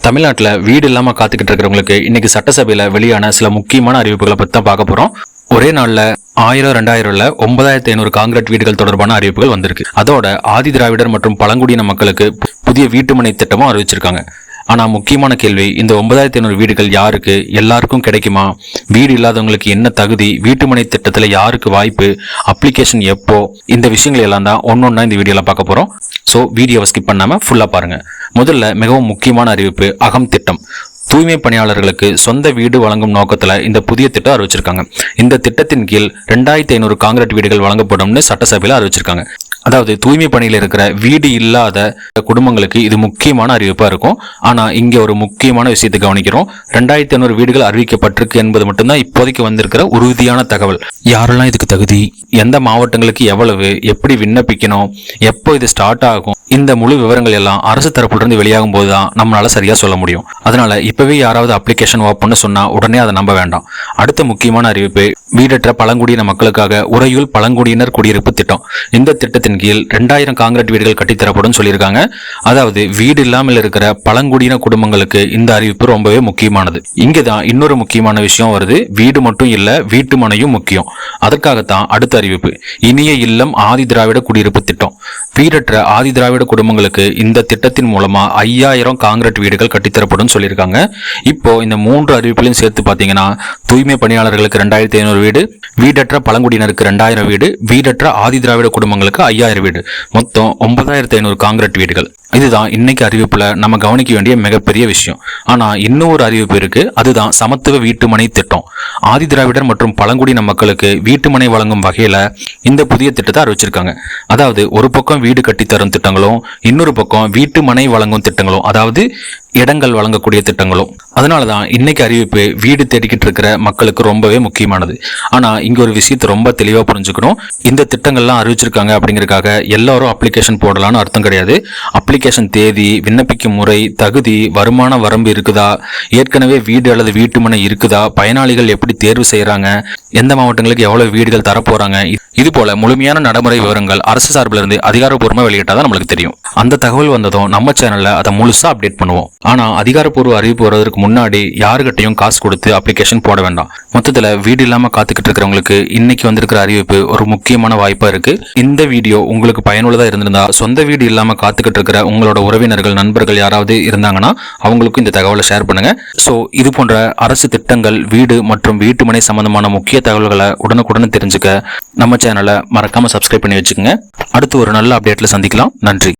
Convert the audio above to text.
தமிழ்நாட்டில் வீடு இல்லாம காத்துக்கிட்டு இருக்கிறவங்களுக்கு இன்னைக்கு சட்டசபையில வெளியான சில முக்கியமான அறிவிப்புகளை பத்தி தான் பார்க்க போறோம். ஒரே நாள்ல 1000 2000 9500 காங்கிரீட் வீடுகள் தொடர்பான அறிவிப்புகள் வந்திருக்கு. அதோட ஆதி திராவிடர் மற்றும் பழங்குடியின மக்களுக்கு புதிய வீட்டுமனை திட்டமும் அறிவிச்சிருக்காங்க. ஆனா முக்கியமான கேள்வி, இந்த 9500 வீடுகள் யாருக்கு, எல்லாருக்கும் கிடைக்குமா, வீடு இல்லாதவங்களுக்கு என்ன தகுதி, வீட்டுமனை திட்டத்துல யாருக்கு வாய்ப்பு, அப்ளிகேஷன் எப்போ, இந்த விஷயங்கள் எல்லாம் தான் ஒன்னொன்னா இந்த வீடியோல பார்க்க போறோம். சோ வீடியோவை ஸ்கிப் பண்ணாம ஃபுல்லா பாருங்க. முதல்ல மிகவும் முக்கியமான அறிவிப்பு, அகம் திட்டம். தூய்மை பணியாளர்களுக்கு சொந்த வீடு வழங்கும் நோக்கத்துல இந்த புதிய திட்டம் அறிவிச்சிருக்காங்க. இந்த திட்டத்தின் கீழ் 2500 காங்கிரீட் வீடுகள் வழங்கப்படும்னு சட்டசபையில அறிவிச்சிருக்காங்க. அதாவது தூய்மை பணியில இருக்கிற வீடு இல்லாத குடும்பங்களுக்கு இது முக்கியமான அறிவிப்பா இருக்கும். ஆனா இங்க ஒரு முக்கியமான விஷயத்தை கவனிக்கிறோம். 2500 வீடுகள் அறிவிக்கப்பட்டிருக்கு என்பது மட்டும்தான் இப்போதைக்கு வந்திருக்கிற உறுதியான தகவல். யாரெல்லாம் இதுக்கு தகுதி, எந்த மாவட்டங்களுக்கு எவ்வளவு, எப்படி விண்ணப்பிக்கணும், எப்போ இது ஸ்டார்ட் ஆகும், இந்த முழு விவரங்கள் எல்லாம் அரசு தரப்புல இருந்து வெளியாகும் போதுதான் நம்மளால சரியா சொல்ல முடியும். அதனால இப்பவே யாராவது அப்ளிகேஷன் ஓப்பன் சொன்னா உடனே அதை நம்ப வேண்டாம். அடுத்த முக்கியமான அறிவிப்பு, வீடற்ற பழங்குடியின மக்களுக்காக உறையூர் பழங்குடியினர் குடியிருப்பு திட்டம். இந்த திட்டத்தின் கீழ் 2000 காங்கிரீட் வீடுகள் கட்டித்தரப்படும் சொல்லியிருக்காங்க. அதாவது வீடு இல்லாமல் இருக்கிற பழங்குடியின குடும்பங்களுக்கு இந்த அறிவிப்பு ரொம்பவே முக்கியமானது. இங்கதான் இன்னொரு முக்கியமான விஷயம் வருது. வீடு மட்டும் இல்ல, வீட்டு மனையும் முக்கியம். அதற்காகத்தான் அடுத்த அறிவிப்பு, இனிய இல்லம் ஆதி திராவிட குடியிருப்பு திட்டம். வீடற்ற ஆதி திராவிட குடும்பங்களுக்கு இந்த திட்டத்தின் மூலமா 5000 காங்கிரீட் வீடுகள் கட்டித்தரப்படும் சொல்லியிருக்காங்க. இப்போ இந்த 3 அறிவிப்புகளையும் சேர்த்து பாத்தீங்கன்னா, தூய்மை பணியாளர்களுக்கு 2500 வீடு, வீடற்ற பழங்குடியினருக்கு 2000 வீடு, வீடற்ற ஆதி திராவிட குடும்பங்களுக்கு 5000 வீடு, மொத்தம் 9500 காங்கிரீட் வீடுகள். இதுதான் இன்னைக்கு அறிவிப்புல நம்ம கவனிக்க வேண்டிய மிகப்பெரிய விஷயம். ஆனா இன்னொரு அறிவிப்பு இருக்கு, அதுதான் சமத்துவ வீட்டுமனை திட்டம். ஆதி திராவிடர் மற்றும் பழங்குடியின மக்களுக்கு வீட்டுமனை வழங்கும் வகையில இந்த புதிய திட்டத்தை அறிவிச்சிருக்காங்க. அதாவது ஒரு பக்கம் வீடு கட்டித்தரும் திட்டங்களும், இன்னொரு பக்கம் வீட்டுமனை வழங்கும் திட்டங்களும், அதாவது இடங்கள் வழங்கக்கூடிய திட்டங்களும். அதனாலதான் இன்னைக்கு அறிவிப்பு வீடு தேடிக்கிட்டு இருக்கிற மக்களுக்கு ரொம்பவே முக்கியமானது. ஆனா இங்க ஒரு விஷயத்தை ரொம்ப தெளிவா புரிஞ்சுக்கணும். இந்த திட்டங்கள்லாம் அறிவிச்சிருக்காங்க அப்படிங்கறதுக்காக எல்லாரும் அப்ளிகேஷன் போடலாம்னு அர்த்தம் கிடையாது. அப்ளிகேஷன் தேதி, விண்ணப்பிக்கும் முறை, தகுதி, வருமான வரம்பு இருக்குதா, ஏற்கனவே வீடு அல்லது வீட்டுமனை இருக்குதா, பயனாளிகள் எப்படி தேர்வு செய்யறாங்க, எந்த மாவட்டங்களுக்கு எவ்வளவு வீடுகள் தரப்போறாங்க, இது போல முழுமையான நடைமுறை விவரங்கள் அரசு சார்பில் இருந்து அதிகாரப்பூர்வமா வெளியிட்டாதான் நம்மளுக்கு தெரியும். அந்த தகவல் வந்ததும் நம்ம சேனல்ல அதை முழுசா அப்டேட் பண்ணுவோம். ஆனா அதிகாரப்பூர்வ அறிவிப்பு வருவதற்கு முன்னாடி யாருகிட்டையும் காசு கொடுத்து அப்ளிகேஷன் போட வேண்டாம். மொத்தத்துல வீடு இல்லாம காத்துக்கிட்டு இருக்கிறவங்களுக்கு இன்னைக்கு வந்திருக்கிற அறிவிப்பு ஒரு முக்கியமான வாய்ப்பா இருக்கு. இந்த வீடியோ உங்களுக்கு பயனுள்ளதா இருந்திருந்தா, சொந்த வீடு இல்லாம காத்துக்கிட்டு இருக்கிற உங்களோட உறவினர்கள், நண்பர்கள் யாராவது இருந்தாங்கன்னா அவங்களுக்கும் இந்த தகவலை ஷேர் பண்ணுங்க. சோ இது போன்ற அரசு திட்டங்கள், வீடு மற்றும் வீட்டுமனை சம்பந்தமான முக்கிய தகவல்களை உடனுக்குடன் தெரிஞ்சுக்க நம்ம சேனலை மறக்காம சப்ஸ்கிரைப் பண்ணி வச்சுக்கோங்க. அடுத்து ஒரு நல்ல அப்டேட்ல சந்திக்கலாம். நன்றி.